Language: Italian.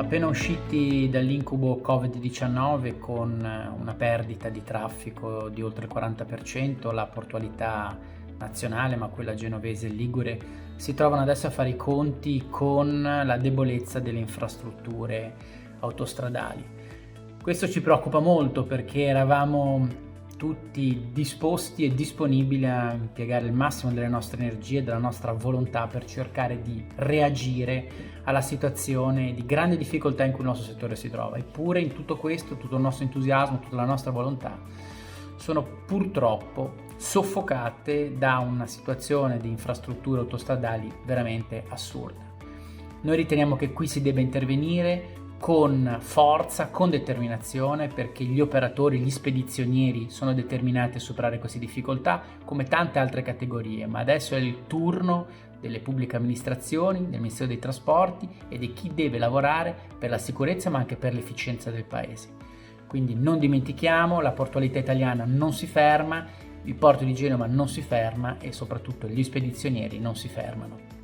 appena usciti dall'incubo Covid-19 con una perdita di traffico di oltre il 40%, la portualità nazionale, ma quella genovese e ligure, si trovano adesso a fare i conti con la debolezza delle infrastrutture autostradali. Questo ci preoccupa molto perché eravamo tutti disposti e disponibili a impiegare il massimo delle nostre energie e della nostra volontà per cercare di reagire alla situazione di grande difficoltà in cui il nostro settore si trova. Eppure in tutto questo, tutto il nostro entusiasmo, tutta la nostra volontà sono purtroppo soffocate da una situazione di infrastrutture autostradali veramente assurda. Noi riteniamo che qui si debba intervenire con forza, con determinazione, perché gli operatori, gli spedizionieri sono determinati a superare queste difficoltà come tante altre categorie, ma adesso è il turno delle pubbliche amministrazioni, del Ministero dei Trasporti e di chi deve lavorare per la sicurezza ma anche per l'efficienza del Paese. Quindi non dimentichiamo, la portualità italiana non si ferma, il porto di Genova non si ferma e soprattutto gli spedizionieri non si fermano.